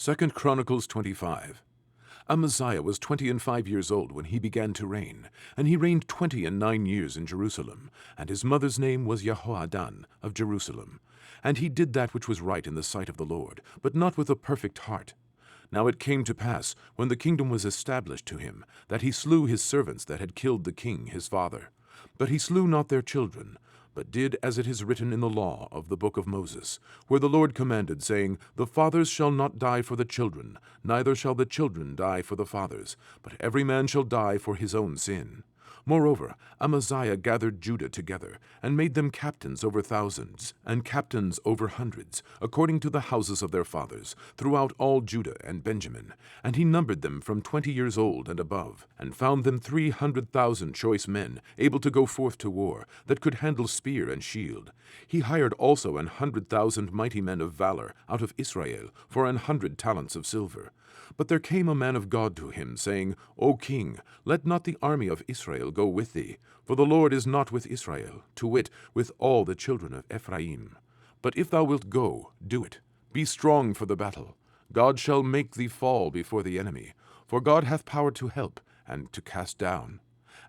2 Chronicles 25. Amaziah was 25 years old when he began to reign, and he reigned 29 years in Jerusalem, and his mother's name was Jehoaddan of Jerusalem. And he did that which was right in the sight of the Lord, but not with a perfect heart. Now it came to pass, when the kingdom was established to him, that he slew his servants that had killed the king his father. But he slew not their children, but did as it is written in the law of the book of Moses, where the Lord commanded, saying, The fathers shall not die for the children, neither shall the children die for the fathers, but every man shall die for his own sin. Moreover, Amaziah gathered Judah together, and made them captains over thousands, and captains over hundreds, according to the houses of their fathers, throughout all Judah and Benjamin. And he numbered them from 20 years old and above, and found them 300,000 choice men, able to go forth to war, that could handle spear and shield. He hired also 100,000 mighty men of valor out of Israel, for 100 talents of silver. But there came a man of God to him, saying, O king, let not the army of Israel go with thee, for the Lord is not with Israel, to wit, with all the children of Ephraim. But if thou wilt go, do it. Be strong for the battle. God shall make thee fall before the enemy, for God hath power to help and to cast down.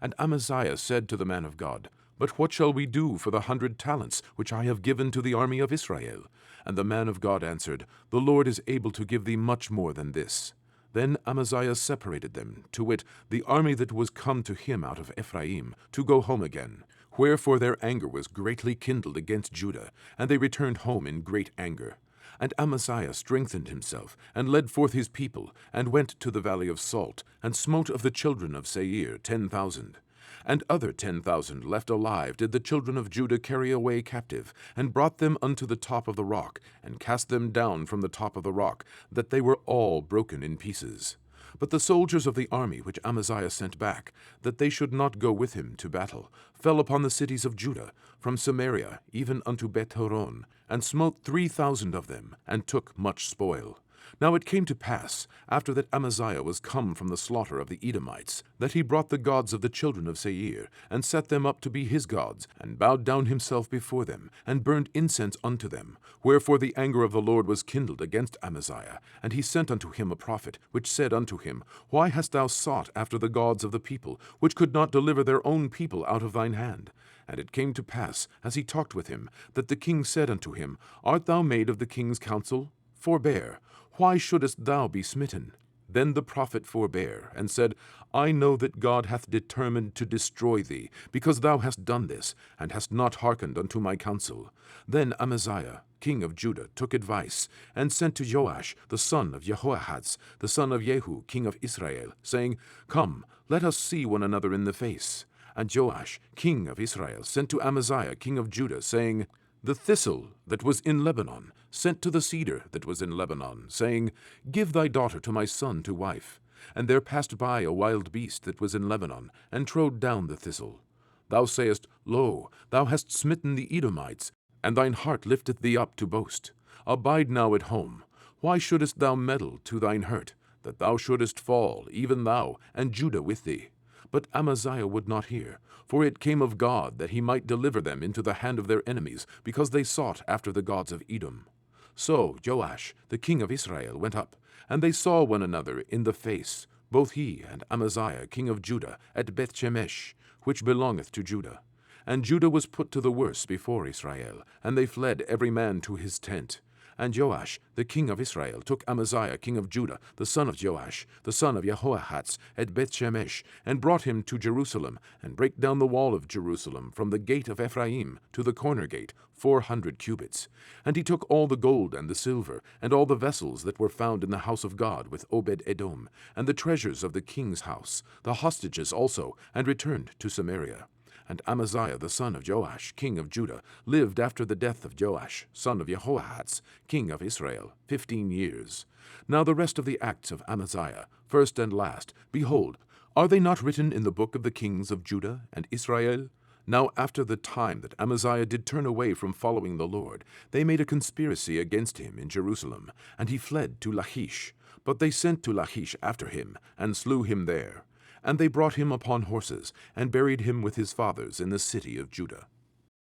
And Amaziah said to the man of God, But what shall we do for the 100 talents which I have given to the army of Israel? And the man of God answered, The Lord is able to give thee much more than this. Then Amaziah separated them, to wit, the army that was come to him out of Ephraim, to go home again. Wherefore their anger was greatly kindled against Judah, and they returned home in great anger. And Amaziah strengthened himself, and led forth his people, and went to the valley of Salt, and smote of the children of Seir 10,000. And other 10,000 left alive did the children of Judah carry away captive, and brought them unto the top of the rock, and cast them down from the top of the rock, that they were all broken in pieces. But the soldiers of the army which Amaziah sent back, that they should not go with him to battle, fell upon the cities of Judah, from Samaria even unto Beth-horon, and smote 3,000 of them, and took much spoil. Now it came to pass, after that Amaziah was come from the slaughter of the Edomites, that he brought the gods of the children of Seir, and set them up to be his gods, and bowed down himself before them, and burned incense unto them. Wherefore the anger of the Lord was kindled against Amaziah, and he sent unto him a prophet, which said unto him, Why hast thou sought after the gods of the people, which could not deliver their own people out of thine hand? And it came to pass, as he talked with him, that the king said unto him, Art thou made of the king's counsel? Forbear. Why shouldest thou be smitten? Then the prophet forbare, and said, I know that God hath determined to destroy thee, because thou hast done this, and hast not hearkened unto my counsel. Then Amaziah, king of Judah, took advice, and sent to Joash, the son of Jehoahaz, the son of Jehu, king of Israel, saying, Come, let us see one another in the face. And Joash, king of Israel, sent to Amaziah, king of Judah, saying, The thistle that was in Lebanon sent to the cedar that was in Lebanon, saying, Give thy daughter to my son to wife. And there passed by a wild beast that was in Lebanon, and trode down the thistle. Thou sayest, Lo, thou hast smitten the Edomites, and thine heart lifteth thee up to boast. Abide now at home. Why shouldest thou meddle to thine hurt, that thou shouldest fall, even thou, and Judah with thee? But Amaziah would not hear, for it came of God that he might deliver them into the hand of their enemies, because they sought after the gods of Edom. So Joash, the king of Israel, went up, and they saw one another in the face, both he and Amaziah, king of Judah, at Bethshemesh, which belongeth to Judah. And Judah was put to the worse before Israel, and they fled every man to his tent. And Joash, the king of Israel, took Amaziah, king of Judah, the son of Joash, the son of Jehoahaz, at Bethshemesh, and brought him to Jerusalem, and brake down the wall of Jerusalem, from the gate of Ephraim to the corner gate, 400 cubits. And he took all the gold and the silver, and all the vessels that were found in the house of God with Obed-edom, and the treasures of the king's house, the hostages also, and returned to Samaria. And Amaziah the son of Joash, king of Judah, lived after the death of Joash, son of Jehoahaz, king of Israel, 15 years. Now the rest of the acts of Amaziah, first and last, behold, are they not written in the book of the kings of Judah and Israel? Now after the time that Amaziah did turn away from following the Lord, they made a conspiracy against him in Jerusalem, and he fled to Lachish. But they sent to Lachish after him, and slew him there. And they brought him upon horses, and buried him with his fathers in the city of Judah.